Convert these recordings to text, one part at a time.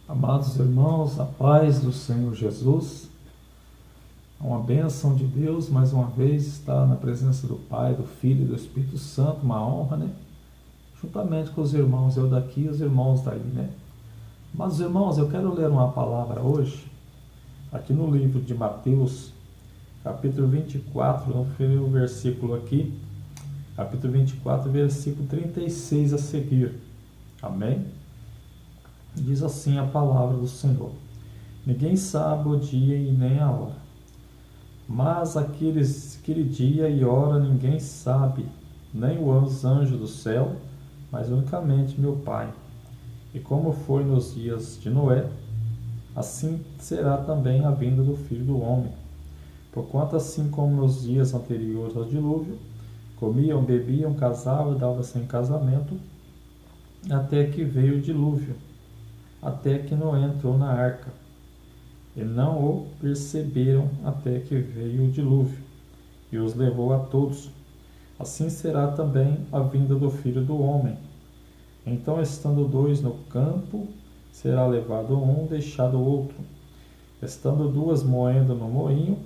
Amados irmãos, a paz do Senhor Jesus, uma bênção de Deus, mais uma vez, estar na presença do Pai, do Filho e do Espírito Santo, uma honra, né? Juntamente com os irmãos, eu daqui e os irmãos daí, né? Amados irmãos, eu quero ler uma palavra hoje, aqui no livro de Mateus, capítulo 24, vamos ver o versículo aqui, capítulo 24, versículo 36 a seguir. Amém? Diz assim a palavra do Senhor: ninguém sabe o dia e nem a hora, mas aquele dia e hora ninguém sabe, nem os anjos do céu, mas unicamente meu Pai. E como foi nos dias de Noé, assim será também a vinda do Filho do Homem. Porquanto assim como nos dias anteriores ao dilúvio, comiam, bebiam, casavam, davam-se em casamento, até que veio o dilúvio, até que Noé entrou na arca, e não o perceberam até que veio o dilúvio, e os levou a todos. Assim será também a vinda do Filho do Homem. Então, estando dois no campo, será levado um, deixado o outro. Estando duas moendo no moinho,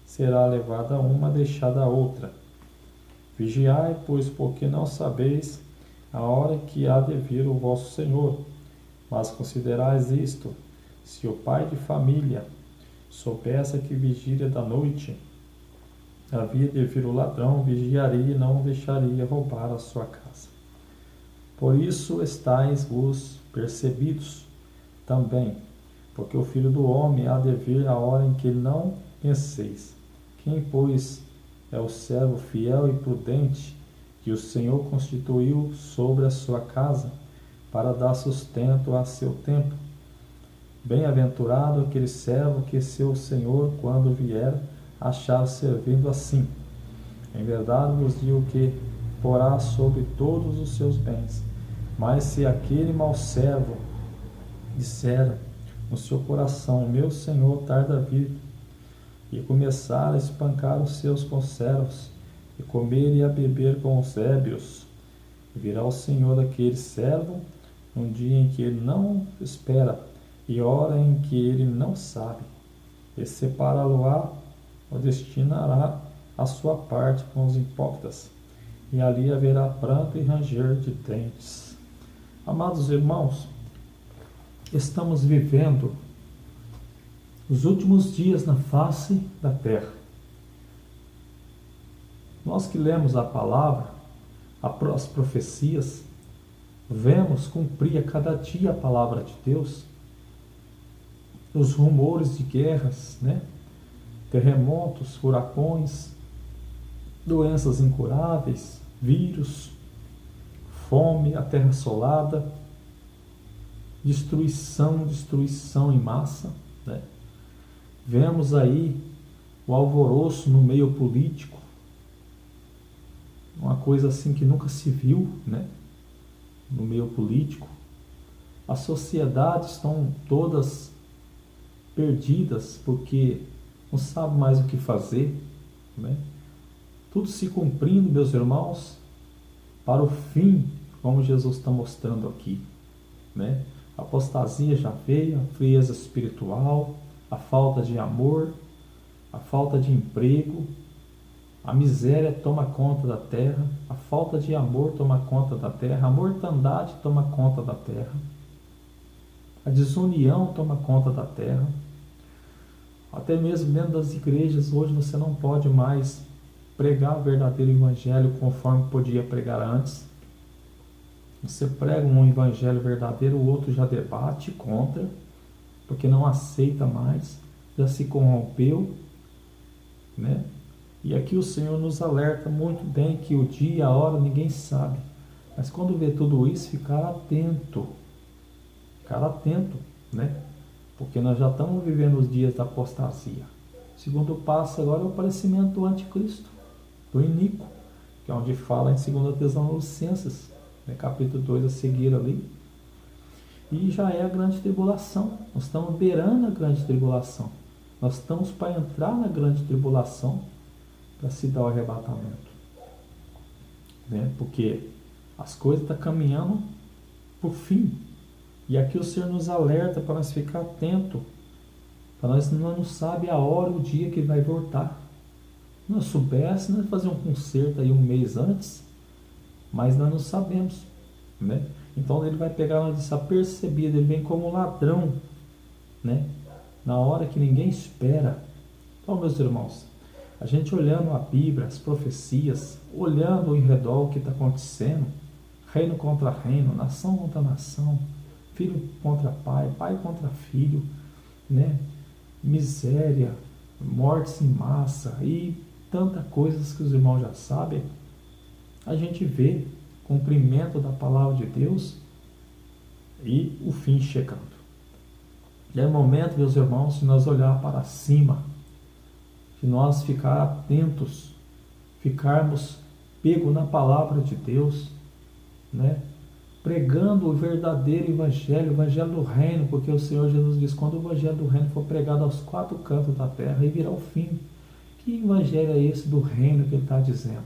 será levada uma, deixada a outra. Vigiai, pois, porque não sabeis a hora que há de vir o vosso Senhor. Mas considerais isto: se o pai de família soubesse que vigília da noite havia de vir o ladrão, vigiaria e não deixaria roubar a sua casa. Por isso estáis vos percebidos também, porque o Filho do Homem há de vir a hora em que não penseis. Quem, pois, é o servo fiel e prudente que o Senhor constituiu sobre a sua casa, para dar sustento a seu tempo? Bem-aventurado aquele servo que seu Senhor, quando vier, achar servindo assim. Em verdade vos digo que porá sobre todos os seus bens. Mas se aquele mau servo disser no seu coração: meu Senhor tarda a vir, e começar a espancar os seus conservos, e comer e a beber com os ébrios, virá o Senhor daquele servo num dia em que ele não espera e hora em que ele não sabe, e separá-lo-á, ou destinará a sua parte com os hipócritas, e ali haverá pranto e ranger de dentes. Amados irmãos, estamos vivendo os últimos dias na face da terra. Nós que lemos a palavra, as profecias, vemos cumprir a cada dia a palavra de Deus. Os rumores de guerras, né? Terremotos, furacões, doenças incuráveis, vírus, fome, a terra assolada, destruição em massa, né? Vemos aí o alvoroço no meio político, uma coisa assim que nunca se viu, né? No meio político. As sociedades estão todas perdidas porque não sabem mais o que fazer, né? Tudo se cumprindo, meus irmãos, para o fim, como Jesus está mostrando aqui, né? A apostasia já veio, a frieza espiritual, a falta de amor, a falta de emprego, a miséria toma conta da terra, a falta de amor toma conta da terra, a mortandade toma conta da terra, a desunião toma conta da terra. Até mesmo dentro das igrejas, hoje você não pode mais pregar o verdadeiro evangelho conforme podia pregar antes. Você prega um evangelho verdadeiro, o outro já debate contra, porque não aceita mais, já se corrompeu, né? E aqui o Senhor nos alerta muito bem que o dia e a hora ninguém sabe. Mas quando vê tudo isso, ficar atento, né? Porque nós já estamos vivendo os dias da apostasia. O segundo passo agora é o aparecimento do anticristo, do iníquo, que é onde fala em 2 Tessalonicenses, né, capítulo 2 a seguir ali. E já é a grande tribulação. Nós estamos beirando a grande tribulação. Nós estamos para entrar na grande tribulação, para se dar o arrebatamento, né? Porque as coisas estão caminhando por fim. E aqui o Senhor nos alerta para nós ficar atento, para nós não sabe a hora, o dia que Ele vai voltar. Se nós soubesse, nós fazer um concerto aí um mês antes, mas nós não sabemos, né? Então Ele vai pegar nós desapercebido, Ele vem como ladrão, né? Na hora que ninguém espera. Então, meus irmãos, a gente olhando a Bíblia, as profecias, olhando em redor o que está acontecendo, reino contra reino, nação contra nação, filho contra pai, pai contra filho, né? Miséria, mortes em massa e tantas coisas que os irmãos já sabem, a gente vê cumprimento da palavra de Deus e o fim chegando. E é momento, meus irmãos, de nós olhar para cima, de nós ficar atentos, ficarmos pegos na palavra de Deus, né? Pregando o verdadeiro evangelho, o evangelho do reino, porque o Senhor Jesus diz, quando o evangelho do reino for pregado aos 4 cantos da terra, aí virá o fim. Que evangelho é esse do reino que ele está dizendo?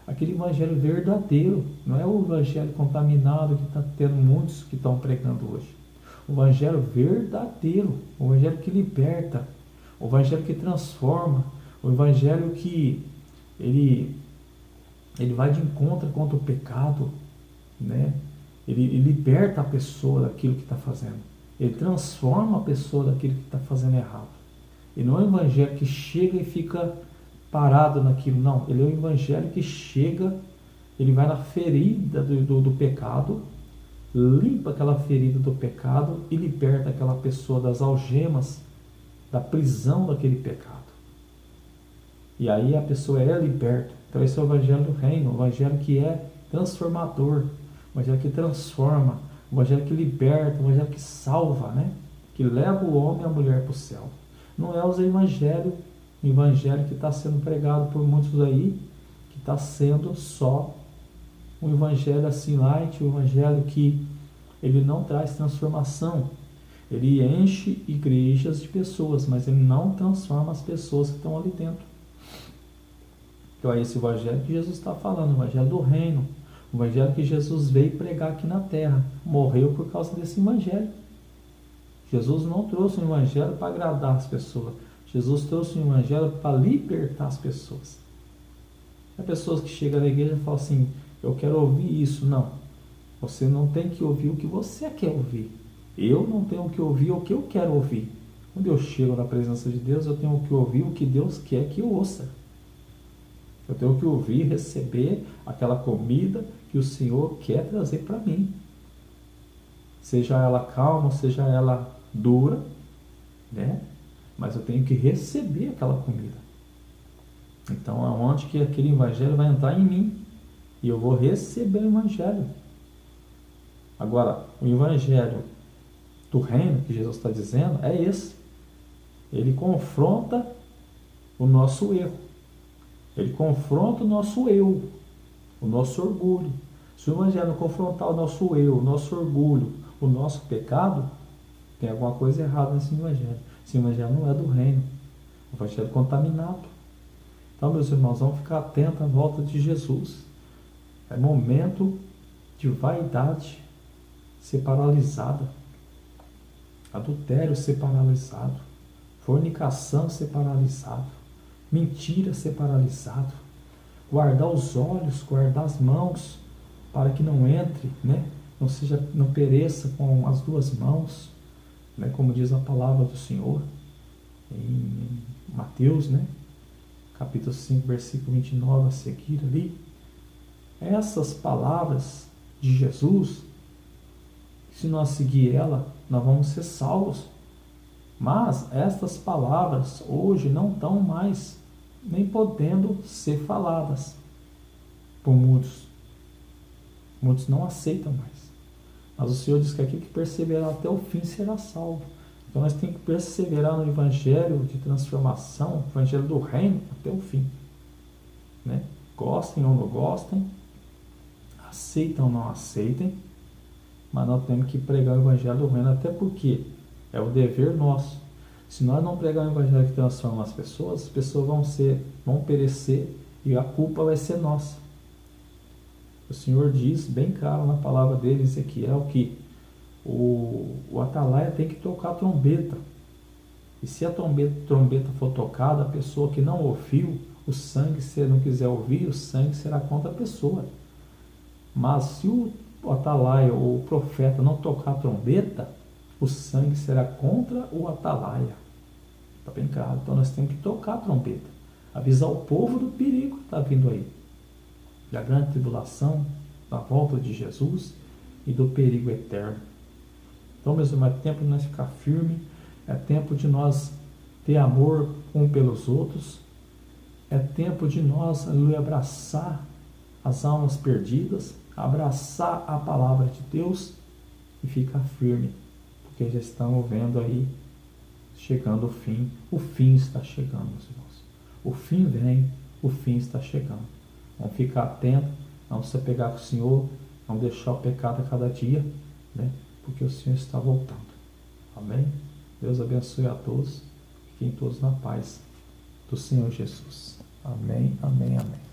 Aquele evangelho verdadeiro, não é o evangelho contaminado que está tendo muitos que estão pregando hoje. O evangelho verdadeiro, o evangelho que liberta, o evangelho que transforma, o evangelho que ele vai de encontro contra o pecado, né? Ele liberta a pessoa daquilo que está fazendo. Ele transforma a pessoa daquilo que está fazendo errado. E não é um evangelho que chega e fica parado naquilo, não. Ele é um evangelho que chega, ele vai na ferida do pecado, limpa aquela ferida do pecado e liberta aquela pessoa das algemas, da prisão daquele pecado. E aí a pessoa é liberta. Então esse é o evangelho do reino, o evangelho que é transformador, o evangelho que transforma, o evangelho que liberta, o evangelho que salva, né? Que leva o homem e a mulher para o céu. Não é o evangelho que está sendo pregado por muitos aí, que está sendo só um evangelho assim light, um evangelho que ele não traz transformação. Ele enche igrejas de pessoas, mas ele não transforma as pessoas que estão ali dentro. Então é esse evangelho que Jesus está falando, o evangelho do reino, o evangelho que Jesus veio pregar aqui na terra, morreu por causa desse evangelho. Jesus não trouxe um evangelho para agradar as pessoas, Jesus trouxe um evangelho para libertar as pessoas. Há pessoas que chegam na igreja e falam assim, eu quero ouvir isso. Não, você não tem que ouvir o que você quer ouvir. Eu não tenho que ouvir o que eu quero ouvir. Quando eu chego na presença de Deus, eu tenho que ouvir o que Deus quer que eu ouça. Eu tenho que ouvir, receber aquela comida que o Senhor quer trazer para mim. Seja ela calma, seja ela dura, né? Mas eu tenho que receber aquela comida. Então, aonde que aquele evangelho vai entrar em mim? E eu vou receber o evangelho. Agora, o evangelho do reino que Jesus está dizendo é esse. Ele confronta o nosso erro. Ele confronta o nosso eu, o nosso orgulho. Se o evangelho não confrontar o nosso eu, o nosso orgulho, o nosso pecado, tem alguma coisa errada nesse evangelho. Esse evangelho não é do reino. O evangelho é contaminado. Então, meus irmãos, vamos ficar atentos à volta de Jesus. É momento de vaidade ser paralisada, adultério ser paralisado, fornicação ser paralisado, mentira ser paralisado, guardar os olhos, guardar as mãos, para que não entre, né? Não pereça com as 2 mãos, né? Como diz a palavra do Senhor em Mateus, né? Capítulo 5, versículo 29 a seguir ali. Essas palavras de Jesus, se nós seguir ela, nós vamos ser salvos. Mas estas palavras hoje não estão mais nem podendo ser faladas por muitos. Muitos não aceitam mais. Mas o Senhor diz que aquele que perseverar até o fim será salvo. Então nós temos que perseverar no evangelho de transformação, o evangelho do reino até o fim, né? Gostem ou não gostem, aceitam ou não aceitem, mas nós temos que pregar o evangelho do reino, até porque é o dever nosso. Se nós não pregarmos o evangelho que transforma as pessoas vão perecer e a culpa vai ser nossa. O Senhor diz bem claro na palavra dele, Ezequiel, que o atalaia tem que tocar a trombeta. E se a trombeta for tocada, a pessoa que não ouviu, o sangue, se não quiser ouvir, o sangue será contra a pessoa. Mas se o atalaia ou o profeta não tocar a trombeta, o sangue será contra o atalaia. Está bem claro? Então nós temos que tocar a trombeta, avisar o povo do perigo que está vindo aí, da grande tribulação, da volta de Jesus e do perigo eterno. Então, meus irmãos, é tempo de nós ficar firme, é tempo de nós ter amor um pelos outros, é tempo de nós, aleluia, abraçar as almas perdidas, abraçar a palavra de Deus e ficar firme, porque já estamos vendo aí, chegando o fim está chegando, meus irmãos. O fim vem, o fim está chegando. Vamos ficar atentos, vamos se apegar com o Senhor, vamos deixar o pecado a cada dia, né? Porque o Senhor está voltando. Amém? Deus abençoe a todos, fiquem todos na paz do Senhor Jesus. Amém, amém, amém.